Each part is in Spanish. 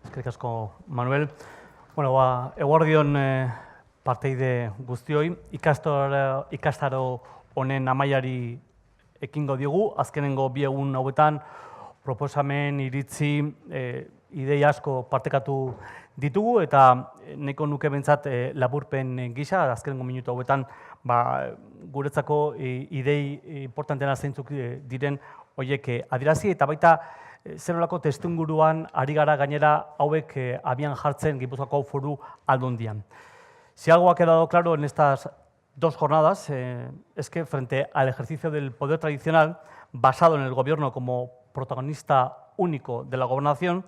Eskerrik asko, Manuel. Bueno, eguerdion parteide guztioi, ikastaro honen amaiari ekingo diogu, azkenengo bi egun hauetan proposamen, iritzi, ideia asko partekatu ditugu eta nahiko nuke behintzat laburpen gisa, azkenengo minutu hauetan guretzako idei importanteena zeintzuk diren horiek adierazi eta baita zer-nolako testuinguruan ari gara gainera hauek abian jartzen Gipuzkoako Foru Aldundian. Si algo ha quedado claro en estas dos jornadas es que frente al ejercicio del poder tradicional basado en el gobierno como protagonista único de la gobernación,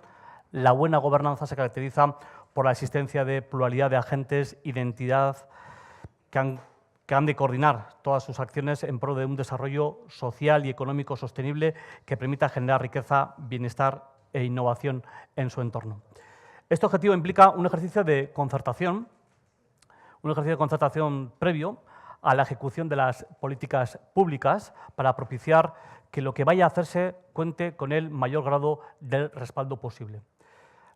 la buena gobernanza se caracteriza por la existencia de pluralidad de agentes y de entidad que han de coordinar todas sus acciones en pro de un desarrollo social y económico sostenible que permita generar riqueza, bienestar e innovación en su entorno. Este objetivo implica un ejercicio de concertación previo a la ejecución de las políticas públicas para propiciar que lo que vaya a hacerse cuente con el mayor grado de respaldo posible.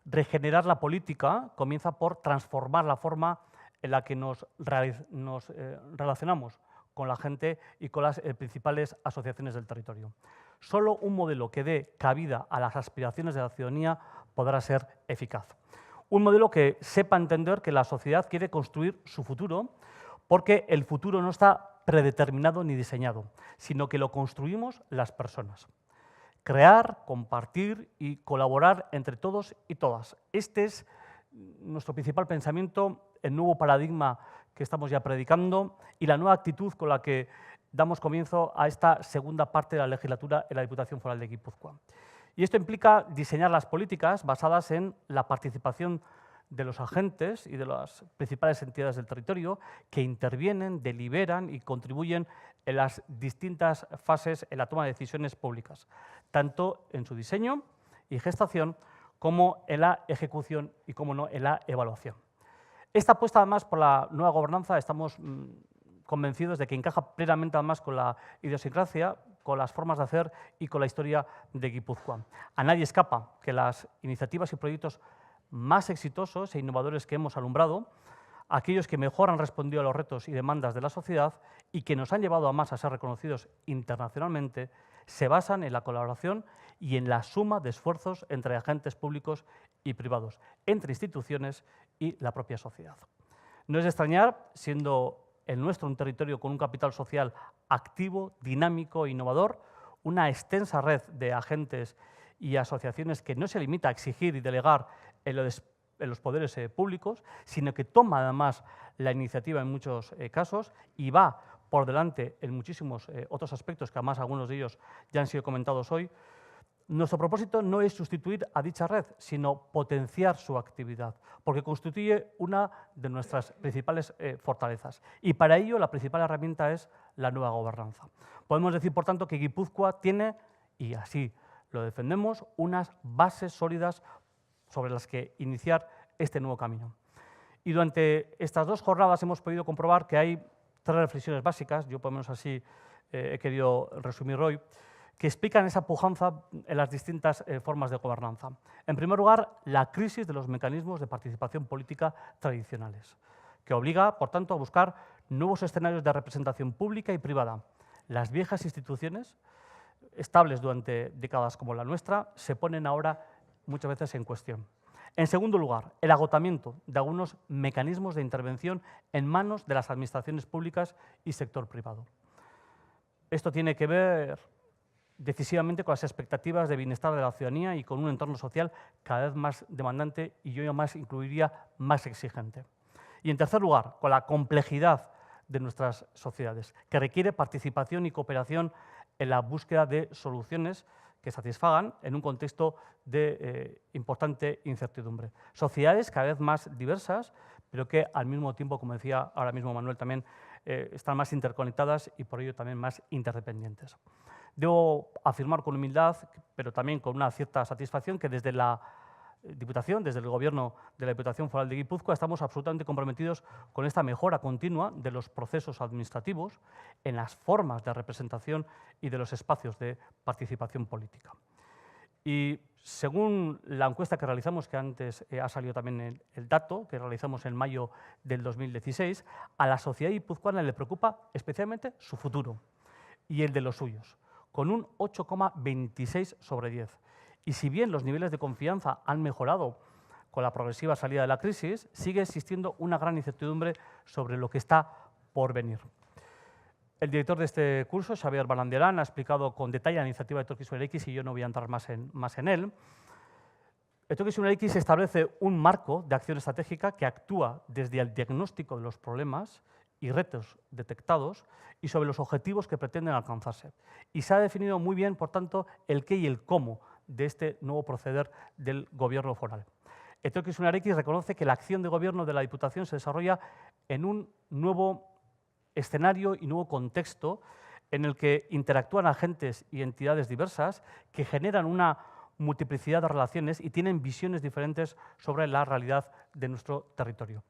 Regenerar la política comienza por transformar la forma en la que nos relacionamos con la gente y con las principales asociaciones del territorio. Solo un modelo que dé cabida a las aspiraciones de la ciudadanía podrá ser eficaz. Un modelo que sepa entender que la sociedad quiere construir su futuro, porque el futuro no está predeterminado ni diseñado, sino que lo construimos las personas. Crear, compartir y colaborar entre todos y todas. Este es nuestro principal pensamiento, el nuevo paradigma que estamos ya predicando y la nueva actitud con la que damos comienzo a esta segunda parte de la legislatura en la Diputación Foral de Guipúzcoa. Y esto implica diseñar las políticas basadas en la participación de los agentes y de las principales entidades del territorio que intervienen, deliberan y contribuyen en las distintas fases en la toma de decisiones públicas, tanto en su diseño y gestación como en la ejecución y, como no, en la evaluación. Esta apuesta, además, por la nueva gobernanza, estamos convencidos de que encaja plenamente, además, con la idiosincrasia, con las formas de hacer y con la historia de Guipúzcoa. A nadie escapa que las iniciativas y proyectos más exitosos e innovadores que hemos alumbrado, aquellos que mejor han respondido a los retos y demandas de la sociedad y que nos han llevado a ser reconocidos internacionalmente, se basan en la colaboración y en la suma de esfuerzos entre agentes públicos y privados, entre instituciones y la propia sociedad. No es de extrañar, siendo el nuestro un territorio con un capital social activo, dinámico e innovador, una extensa red de agentes y asociaciones que no se limita a exigir y delegar en los poderes públicos, sino que toma además la iniciativa en muchos casos y va por delante en muchísimos otros aspectos, que además algunos de ellos ya han sido comentados hoy. Nuestro propósito no es sustituir a dicha red, sino potenciar su actividad, porque constituye una de nuestras principales fortalezas. Y para ello la principal herramienta es la nueva gobernanza. Podemos decir, por tanto, que Guipúzcoa tiene, y así lo defendemos, unas bases sólidas sobre las que iniciar este nuevo camino. Y durante estas dos jornadas hemos podido comprobar que hay tres reflexiones básicas, yo por lo menos así he querido resumir hoy, que explican esa pujanza en las distintas formas de gobernanza. En primer lugar, la crisis de los mecanismos de participación política tradicionales, que obliga, por tanto, a buscar nuevos escenarios de representación pública y privada. Las viejas instituciones, estables durante décadas como la nuestra, se ponen ahora muchas veces en cuestión. En segundo lugar, el agotamiento de algunos mecanismos de intervención en manos de las administraciones públicas y sector privado. Esto tiene que ver decisivamente con las expectativas de bienestar de la ciudadanía y con un entorno social cada vez más demandante y yo más incluiría más exigente. Y en tercer lugar, con la complejidad de nuestras sociedades, que requiere participación y cooperación en la búsqueda de soluciones que satisfagan en un contexto de importante incertidumbre. Sociedades cada vez más diversas, pero que al mismo tiempo, como decía ahora mismo Manuel también, están más interconectadas y por ello también más interdependientes. Debo afirmar con humildad, pero también con una cierta satisfacción, que desde la Diputación, desde el Gobierno de la Diputación Foral de Guipúzcoa, estamos absolutamente comprometidos con esta mejora continua de los procesos administrativos en las formas de representación y de los espacios de participación política. Y según la encuesta que realizamos, que antes ha salido también el dato, que realizamos en mayo del 2016, a la sociedad guipuzcoana le preocupa especialmente su futuro y el de los suyos, con un 8,26 sobre 10. Y si bien los niveles de confianza han mejorado con la progresiva salida de la crisis, sigue existiendo una gran incertidumbre sobre lo que está por venir. El director de este curso, Xavier Barandiarán, ha explicado con detalle la iniciativa de Etorkizun Eraiki y yo no voy a entrar más en él. Etorkizun Eraiki establece un marco de acción estratégica que actúa desde el diagnóstico de los problemas y retos detectados y sobre los objetivos que pretenden alcanzarse. Y se ha definido muy bien, por tanto, el qué y el cómo de este nuevo proceder del Gobierno foral. Etorkizun Eraiki reconoce que la acción de gobierno de la Diputación se desarrolla en un nuevo escenario y nuevo contexto en el que interactúan agentes y entidades diversas que generan una multiplicidad de relaciones y tienen visiones diferentes sobre la realidad de nuestro territorio.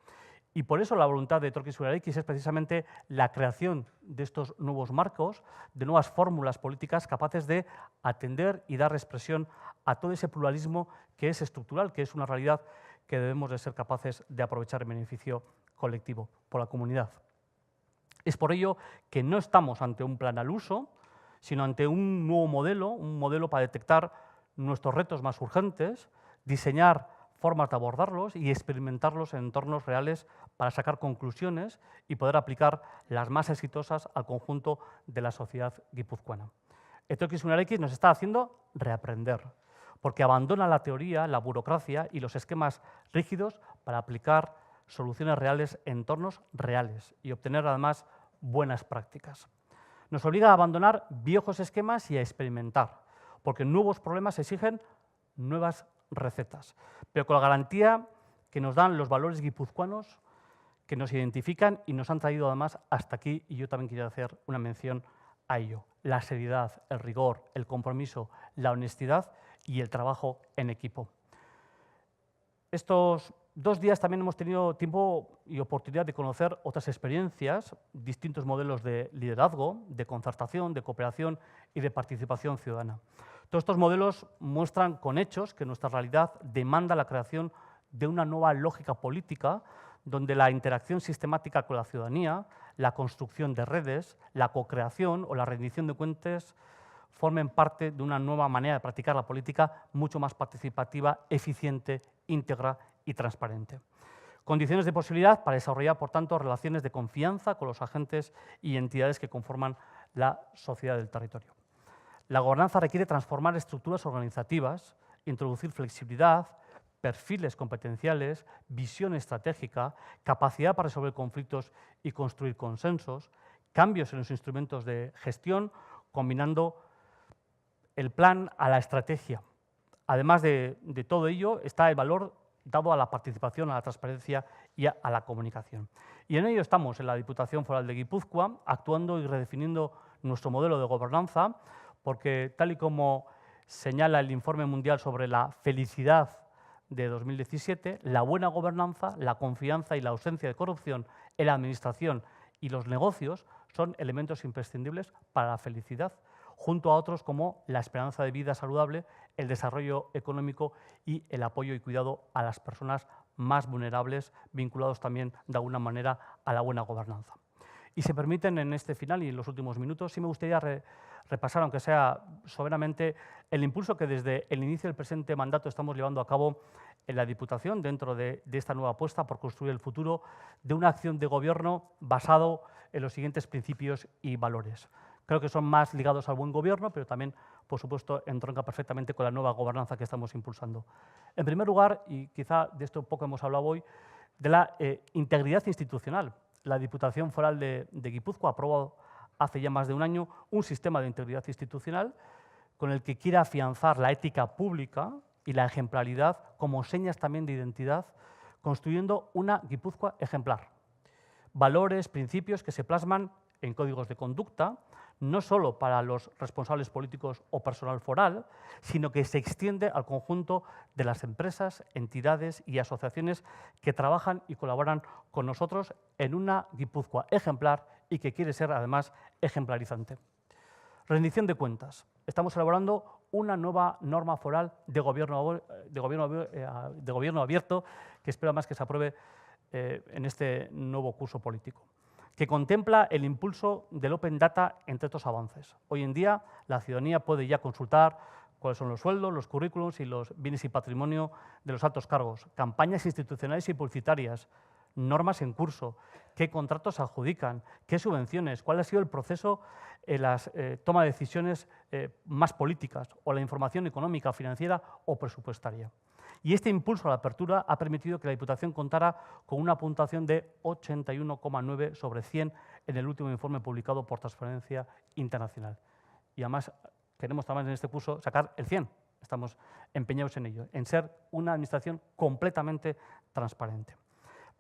Y por eso la voluntad de Etorkizun Eraiki es precisamente la creación de estos nuevos marcos, de nuevas fórmulas políticas capaces de atender y dar expresión a todo ese pluralismo que es estructural, que es una realidad que debemos de ser capaces de aprovechar en beneficio colectivo por la comunidad. Es por ello que no estamos ante un plan al uso, sino ante un nuevo modelo, un modelo para detectar nuestros retos más urgentes, diseñar formas de abordarlos y experimentarlos en entornos reales para sacar conclusiones y poder aplicar las más exitosas al conjunto de la sociedad guipuzcoana. Etorkizun Eraiki nos está haciendo reaprender, porque abandona la teoría, la burocracia y los esquemas rígidos para aplicar soluciones reales en entornos reales y obtener además buenas prácticas. Nos obliga a abandonar viejos esquemas y a experimentar, porque nuevos problemas exigen nuevas recetas, pero con la garantía que nos dan los valores guipuzcoanos que nos identifican y nos han traído además hasta aquí, y yo también quiero hacer una mención a ello: la seriedad, el rigor, el compromiso, la honestidad y el trabajo en equipo. Estos 2 días también hemos tenido tiempo y oportunidad de conocer otras experiencias, distintos modelos de liderazgo, de concertación, de cooperación y de participación ciudadana. Todos estos modelos muestran con hechos que nuestra realidad demanda la creación de una nueva lógica política donde la interacción sistemática con la ciudadanía, la construcción de redes, la co-creación o la rendición de cuentas formen parte de una nueva manera de practicar la política mucho más participativa, eficiente, íntegra y transparente. Condiciones de posibilidad para desarrollar, por tanto, relaciones de confianza con los agentes y entidades que conforman la sociedad del territorio. La gobernanza requiere transformar estructuras organizativas, introducir flexibilidad, perfiles competenciales, visión estratégica, capacidad para resolver conflictos y construir consensos, cambios en los instrumentos de gestión, combinando el plan a la estrategia. Además de todo ello, está el valor dado a la participación, a la transparencia y a la comunicación. Y en ello estamos en la Diputación Foral de Guipúzcoa, actuando y redefiniendo nuestro modelo de gobernanza, porque tal y como señala el Informe Mundial sobre la Felicidad de 2017, la buena gobernanza, la confianza y la ausencia de corrupción en la administración y los negocios son elementos imprescindibles para la felicidad, junto a otros como la esperanza de vida saludable, el desarrollo económico y el apoyo y cuidado a las personas más vulnerables, vinculados también de alguna manera a la buena gobernanza. Y si permiten, en este final y en los últimos minutos, sí me gustaría repasar, aunque sea soberanamente, el impulso que desde el inicio del presente mandato estamos llevando a cabo en la Diputación dentro de esta nueva apuesta por construir el futuro de una acción de gobierno basado en los siguientes principios y valores. Creo que son más ligados al buen gobierno, pero también, por supuesto, entronca perfectamente con la nueva gobernanza que estamos impulsando. En primer lugar, y quizá de esto poco hemos hablado hoy, de la integridad institucional. La Diputación Foral de Guipúzcoa aprobó hace ya más de un año un sistema de integridad institucional con el que quiere afianzar la ética pública y la ejemplaridad como señas también de identidad, construyendo una Guipúzcoa ejemplar. Valores, principios que se plasman en códigos de conducta, no solo para los responsables políticos o personal foral, sino que se extiende al conjunto de las empresas, entidades y asociaciones que trabajan y colaboran con nosotros en una Guipúzcoa ejemplar y que quiere ser además ejemplarizante. Rendición de cuentas. Estamos elaborando una nueva norma foral de gobierno abierto, que espero más que se apruebe en este nuevo curso político, que contempla el impulso del Open Data entre otros avances. Hoy en día la ciudadanía puede ya consultar cuáles son los sueldos, los currículums y los bienes y patrimonio de los altos cargos, campañas institucionales y publicitarias, normas en curso, qué contratos se adjudican, qué subvenciones, cuál ha sido el proceso en la toma de decisiones más políticas o la información económica, financiera o presupuestaria. Y este impulso a la apertura ha permitido que la Diputación contara con una puntuación de 81,9 sobre 100 en el último informe publicado por Transparencia Internacional. Y además queremos también en este curso sacar el 100. Estamos empeñados en ello, en ser una administración completamente transparente.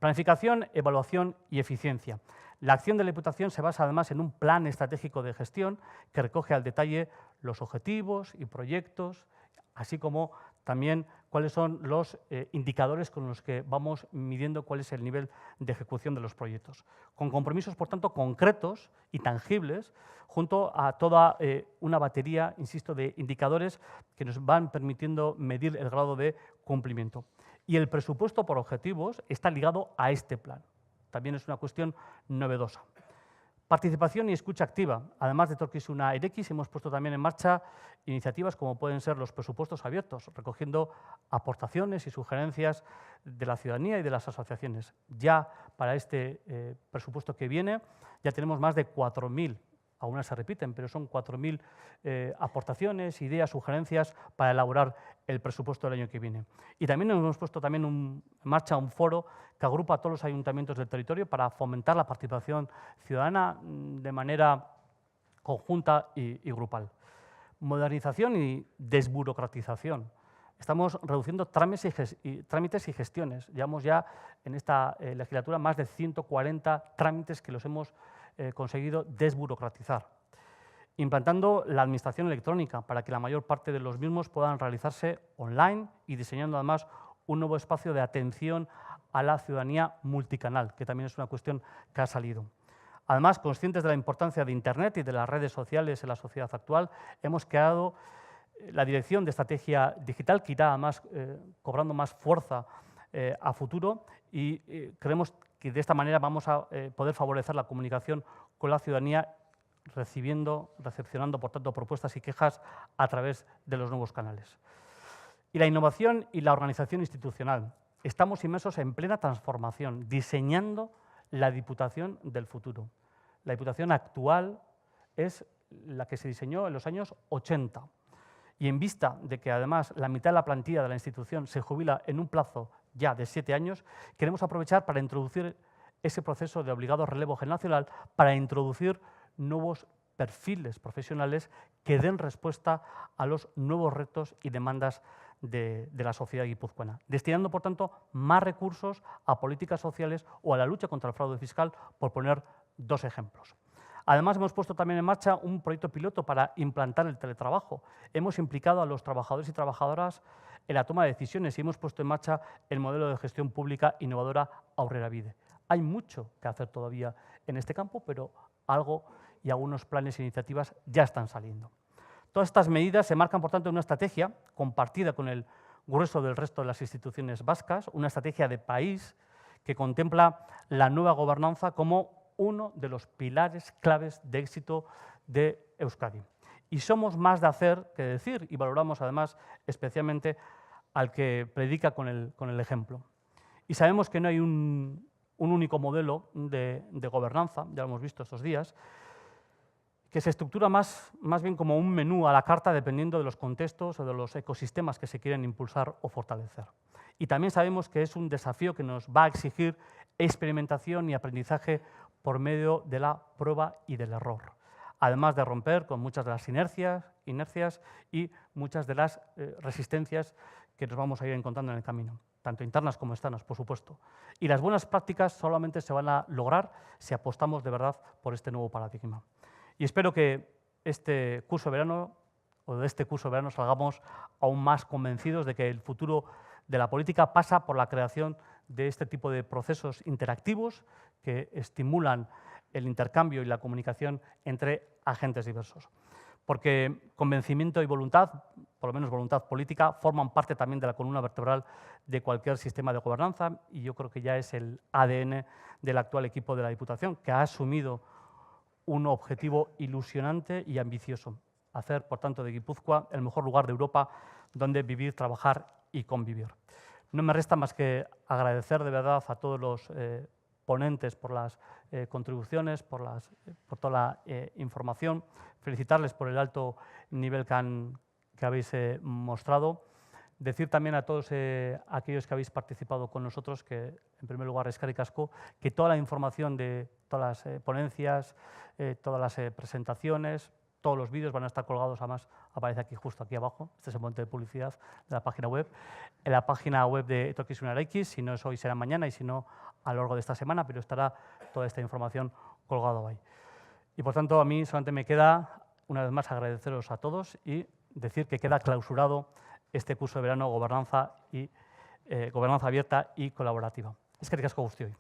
Planificación, evaluación y eficiencia. La acción de la Diputación se basa además en un plan estratégico de gestión que recoge al detalle los objetivos y proyectos, así como también cuáles son los indicadores con los que vamos midiendo cuál es el nivel de ejecución de los proyectos. Con compromisos, por tanto, concretos y tangibles, junto a toda una batería, insisto, de indicadores que nos van permitiendo medir el grado de cumplimiento. Y el presupuesto por objetivos está ligado a este plan. También es una cuestión novedosa. Participación y escucha activa. Además de Torquisuna Erequis, hemos puesto también en marcha iniciativas como pueden ser los presupuestos abiertos, recogiendo aportaciones y sugerencias de la ciudadanía y de las asociaciones. Ya para este presupuesto que viene, ya tenemos más de 4.000, algunas se repiten, pero son 4.000 aportaciones, ideas, sugerencias para elaborar el presupuesto del año que viene. Y también hemos puesto también en marcha un foro que agrupa a todos los ayuntamientos del territorio para fomentar la participación ciudadana de manera conjunta y grupal. Modernización y desburocratización. Estamos reduciendo trámites y gestiones. Llevamos ya en esta legislatura más de 140 trámites que los hemos conseguido desburocratizar. Implantando la administración electrónica para que la mayor parte de los mismos puedan realizarse online y diseñando además un nuevo espacio de atención a la ciudadanía multicanal, que también es una cuestión que ha salido. Además, conscientes de la importancia de Internet y de las redes sociales en la sociedad actual, hemos creado la Dirección de Estrategia Digital, que irá además cobrando más fuerza a futuro y creemos que de esta manera vamos a poder favorecer la comunicación con la ciudadanía, recepcionando, por tanto, propuestas y quejas a través de los nuevos canales. Y la innovación y la organización institucional. Estamos inmersos en plena transformación, diseñando la Diputación del futuro. La Diputación actual es la que se diseñó en los años 80. Y en vista de que además la mitad de la plantilla de la institución se jubila en un plazo ya de 7 años, queremos aprovechar para introducir ese proceso de obligado relevo generacional, para introducir nuevos perfiles profesionales que den respuesta a los nuevos retos y demandas de la sociedad guipuzcoana, destinando, por tanto, más recursos a políticas sociales o a la lucha contra el fraude fiscal, por poner 2 ejemplos. Además, hemos puesto también en marcha un proyecto piloto para implantar el teletrabajo. Hemos implicado a los trabajadores y trabajadoras en la toma de decisiones y hemos puesto en marcha el modelo de gestión pública innovadora Aurrerabide. Hay mucho que hacer todavía en este campo, pero algo y algunos planes e iniciativas ya están saliendo. Todas estas medidas se marcan, por tanto, en una estrategia compartida con el grueso del resto de las instituciones vascas, una estrategia de país que contempla la nueva gobernanza como uno de los pilares claves de éxito de Euskadi. Y somos más de hacer que decir, y valoramos además especialmente al que predica con el ejemplo. Y sabemos que no hay un único modelo de gobernanza, ya lo hemos visto estos días, que se estructura más bien como un menú a la carta dependiendo de los contextos o de los ecosistemas que se quieren impulsar o fortalecer. Y también sabemos que es un desafío que nos va a exigir experimentación y aprendizaje por medio de la prueba y del error, además de romper con muchas de las inercias y muchas de las resistencias que nos vamos a ir encontrando en el camino, tanto internas como externas, por supuesto. Y las buenas prácticas solamente se van a lograr si apostamos de verdad por este nuevo paradigma. Y espero que este curso de verano salgamos aún más convencidos de que el futuro de la política pasa por la creación de este tipo de procesos interactivos que estimulan el intercambio y la comunicación entre agentes diversos. porque convencimiento y voluntad, por lo menos voluntad política, forman parte también de la columna vertebral de cualquier sistema de gobernanza, y yo creo que ya es el ADN del actual equipo de la Diputación, que ha asumido un objetivo ilusionante y ambicioso: hacer, por tanto, de Guipúzcoa el mejor lugar de Europa donde vivir, trabajar y convivir. No me resta más que agradecer de verdad a todos los ponentes por las contribuciones, por toda la información, felicitarles por el alto nivel que habéis mostrado. Decir también a todos aquellos que habéis participado con nosotros que, en primer lugar, eskerrik asko, que toda la información de todas las ponencias, todas las presentaciones, todos los vídeos van a estar colgados, además aparece aquí, justo aquí abajo, este es el momento de publicidad de la página web, en la página web de Etorkizuna Eraiki. Si no es hoy, será mañana, y si no, a lo largo de esta semana, pero estará toda esta información colgada ahí. Y por tanto, a mí solamente me queda, una vez más, agradeceros a todos y decir que queda clausurado este curso de verano, gobernanza abierta y colaborativa. Eskerrik asko guztioi.